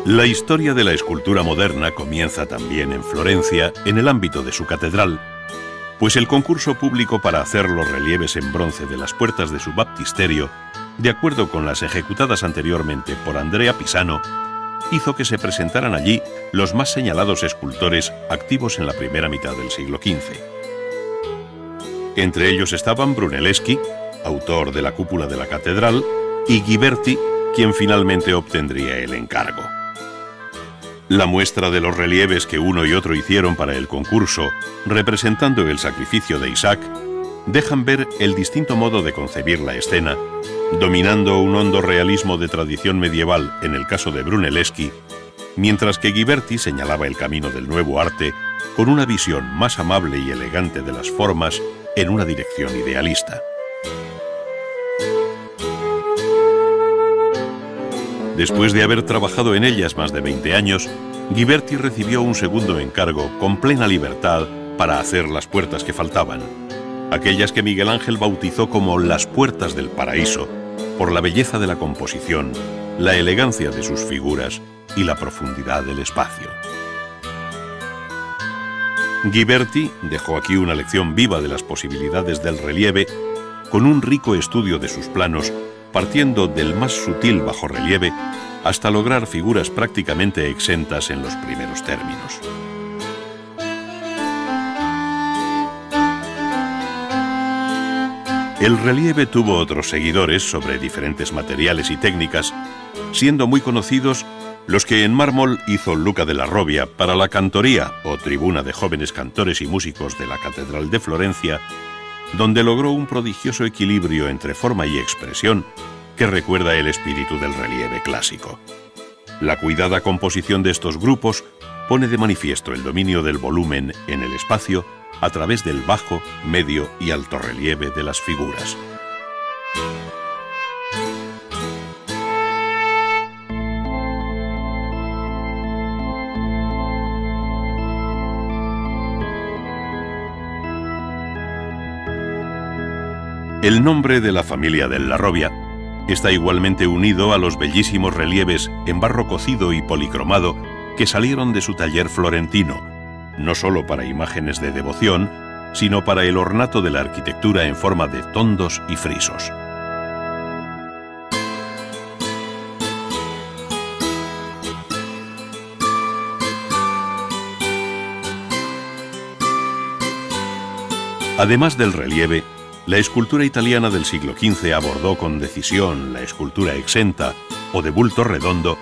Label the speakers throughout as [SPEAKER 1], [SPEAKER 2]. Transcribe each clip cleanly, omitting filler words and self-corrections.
[SPEAKER 1] La historia de la escultura moderna comienza también en Florencia, en el ámbito de su catedral, pues el concurso público para hacer los relieves en bronce de las puertas de su baptisterio, de acuerdo con las ejecutadas anteriormente por Andrea Pisano, hizo que se presentaran allí los más señalados escultores activos en la primera mitad del siglo XV. Entre ellos estaban Brunelleschi, autor de la cúpula de la catedral, y Ghiberti, quien finalmente obtendría el encargo. La muestra de los relieves que uno y otro hicieron para el concurso, representando el sacrificio de Isaac, dejan ver el distinto modo de concebir la escena, dominando un hondo realismo de tradición medieval en el caso de Brunelleschi, mientras que Ghiberti señalaba el camino del nuevo arte con una visión más amable y elegante de las formas en una dirección idealista. Después de haber trabajado en ellas más de 20 años, Ghiberti recibió un segundo encargo con plena libertad para hacer las puertas que faltaban, aquellas que Miguel Ángel bautizó como las puertas del paraíso, por la belleza de la composición, la elegancia de sus figuras y la profundidad del espacio. Ghiberti dejó aquí una lección viva de las posibilidades del relieve, con un rico estudio de sus planos, partiendo del más sutil bajorrelieve hasta lograr figuras prácticamente exentas en los primeros términos. El relieve tuvo otros seguidores sobre diferentes materiales y técnicas, siendo muy conocidos los que en mármol hizo Luca della Robbia para la cantoría o tribuna de jóvenes cantores y músicos de la Catedral de Florencia, donde logró un prodigioso equilibrio entre forma y expresión que recuerda el espíritu del relieve clásico. La cuidada composición de estos grupos pone de manifiesto el dominio del volumen en el espacio a través del bajo, medio y alto relieve de las figuras. El nombre de la familia della Robbia está igualmente unido a los bellísimos relieves en barro cocido y policromado que salieron de su taller florentino, no solo para imágenes de devoción, sino para el ornato de la arquitectura en forma de tondos y frisos. Además del relieve, la escultura italiana del siglo XV abordó con decisión la escultura exenta o de bulto redondo,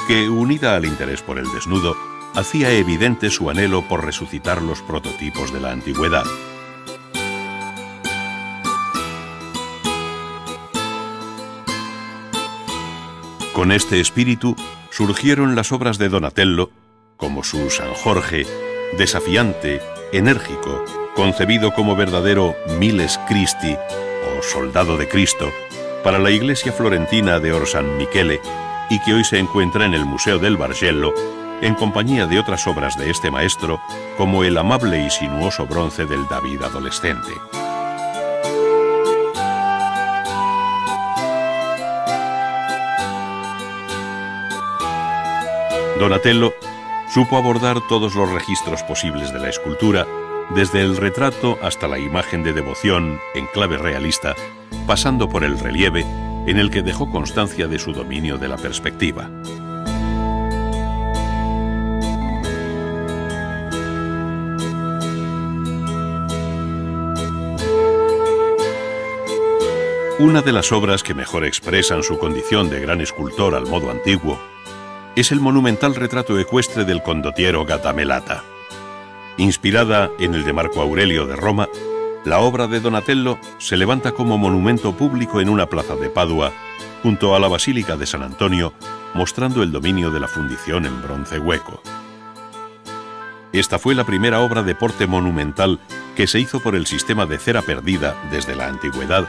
[SPEAKER 1] que, unida al interés por el desnudo, hacía evidente su anhelo por resucitar los prototipos de la antigüedad. Con este espíritu surgieron las obras de Donatello, como su San Jorge, desafiante, enérgico, concebido como verdadero Miles Christi, o Soldado de Cristo, para la iglesia florentina de Or San Michele, y que hoy se encuentra en el Museo del Bargello, en compañía de otras obras de este maestro, como el amable y sinuoso bronce del David adolescente. Donatello supo abordar todos los registros posibles de la escultura, desde el retrato hasta la imagen de devoción en clave realista, pasando por el relieve, en el que dejó constancia de su dominio de la perspectiva. Una de las obras que mejor expresan su condición de gran escultor al modo antiguo es el monumental retrato ecuestre del condottiero Gattamelata. Inspirada en el de Marco Aurelio de Roma, la obra de Donatello se levanta como monumento público en una plaza de Padua, junto a la Basílica de San Antonio, mostrando el dominio de la fundición en bronce hueco. Esta fue la primera obra de porte monumental que se hizo por el sistema de cera perdida desde la antigüedad,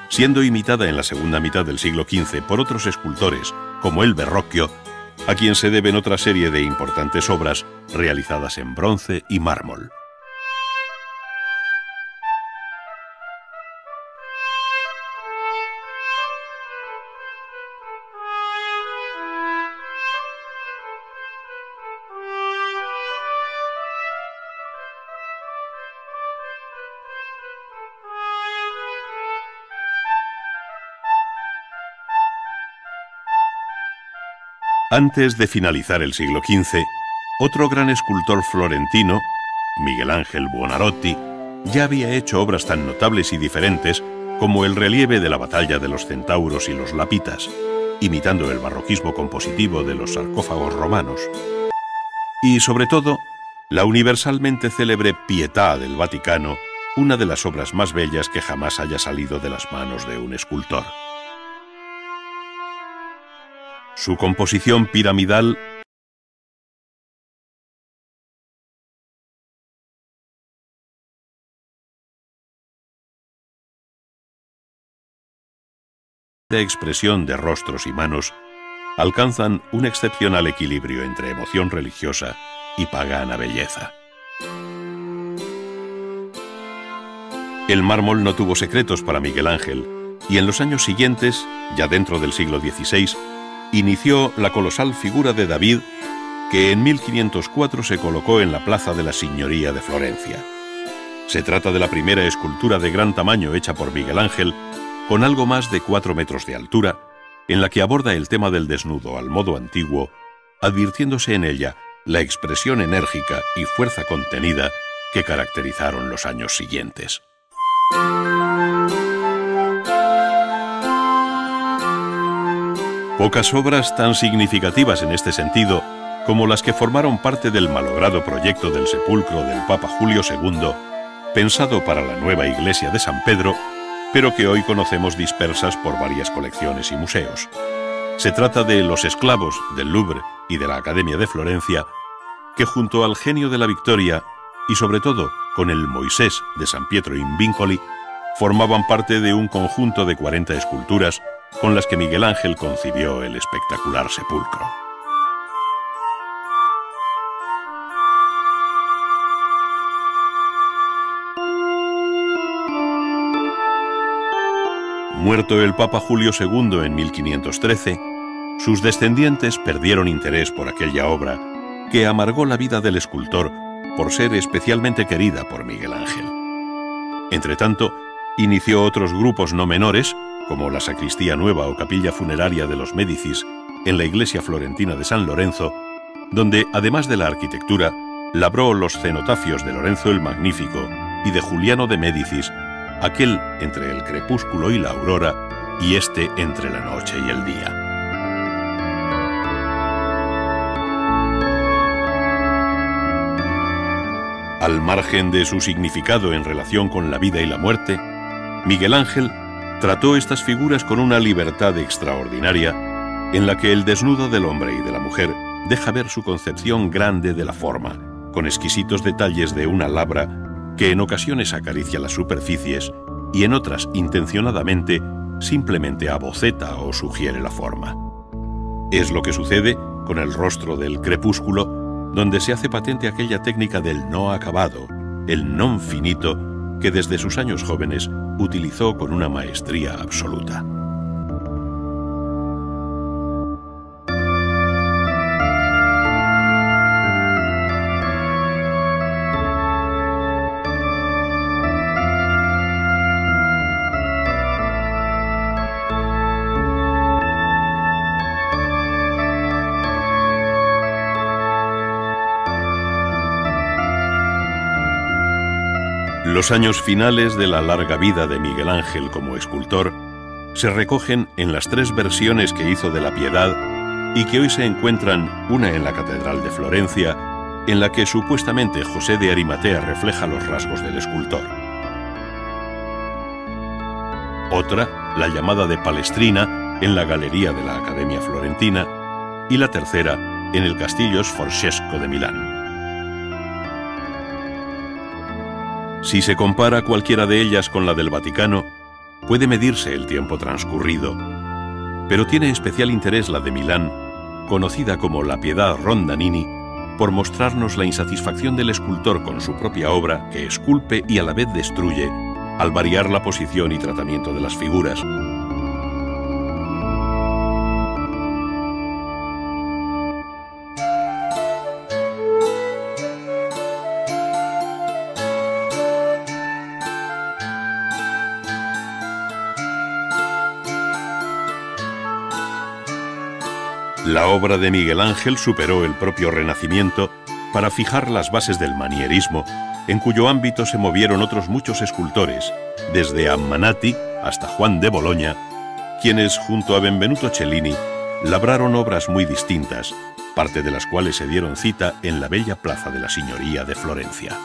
[SPEAKER 1] siendo imitada en la segunda mitad del siglo XV por otros escultores, como el Verrocchio, a quien se deben otra serie de importantes obras realizadas en bronce y mármol. Antes de finalizar el siglo XV, otro gran escultor florentino, Miguel Ángel Buonarroti, ya había hecho obras tan notables y diferentes como el relieve de la batalla de los centauros y los lapitas, imitando el barroquismo compositivo de los sarcófagos romanos. Y, sobre todo, la universalmente célebre Pietà del Vaticano, una de las obras más bellas que jamás haya salido de las manos de un escultor. Su composición piramidal de expresión de rostros y manos alcanzan un excepcional equilibrio entre emoción religiosa y pagana belleza. El mármol no tuvo secretos para Miguel Ángel, y en los años siguientes, ya dentro del siglo XVI, inició la colosal figura de David, que en 1504 se colocó en la plaza de la Signoria de Florencia. Se trata de la primera escultura de gran tamaño hecha por Miguel Ángel, con algo más de 4 metros de altura, en la que aborda el tema del desnudo al modo antiguo, advirtiéndose en ella la expresión enérgica y fuerza contenida que caracterizaron los años siguientes. Pocas obras tan significativas en este sentido como las que formaron parte del malogrado proyecto del sepulcro del Papa Julio II, pensado para la nueva iglesia de San Pedro, pero que hoy conocemos dispersas por varias colecciones y museos. Se trata de Los esclavos del Louvre y de la Academia de Florencia, que junto al Genio de la Victoria y sobre todo con el Moisés de San Pietro in Vincoli, formaban parte de un conjunto de 40 esculturas con las que Miguel Ángel concibió el espectacular sepulcro. Muerto el Papa Julio II en 1513, sus descendientes perdieron interés por aquella obra que amargó la vida del escultor por ser especialmente querida por Miguel Ángel. Entretanto, inició otros grupos no menores, como la Sacristía Nueva o Capilla Funeraria de los Médicis en la iglesia florentina de San Lorenzo, donde, además de la arquitectura, labró los cenotafios de Lorenzo el Magnífico y de Juliano de Médicis, aquel entre el crepúsculo y la aurora, y este entre la noche y el día. Al margen de su significado en relación con la vida y la muerte, Miguel Ángel trató estas figuras con una libertad extraordinaria, en la que el desnudo del hombre y de la mujer deja ver su concepción grande de la forma, con exquisitos detalles de una labra que en ocasiones acaricia las superficies y en otras, intencionadamente, simplemente aboceta o sugiere la forma. Es lo que sucede con el rostro del crepúsculo, donde se hace patente aquella técnica del no acabado, el non finito, que desde sus años jóvenes utilizó con una maestría absoluta. Los años finales de la larga vida de Miguel Ángel como escultor se recogen en las 3 versiones que hizo de la Piedad y que hoy se encuentran, una en la Catedral de Florencia, en la que supuestamente José de Arimatea refleja los rasgos del escultor. Otra, la llamada de Palestrina, en la Galería de la Academia Florentina, y la tercera, en el Castillo Sforzesco de Milán. Si se compara cualquiera de ellas con la del Vaticano, puede medirse el tiempo transcurrido, pero tiene especial interés la de Milán, conocida como la Piedad Rondanini, por mostrarnos la insatisfacción del escultor con su propia obra, que esculpe y a la vez destruye, al variar la posición y tratamiento de las figuras. La obra de Miguel Ángel superó el propio Renacimiento para fijar las bases del manierismo, en cuyo ámbito se movieron otros muchos escultores, desde Ammanati hasta Juan de Bologna, quienes, junto a Benvenuto Cellini, labraron obras muy distintas, parte de las cuales se dieron cita en la bella plaza de la Signoria de Florencia.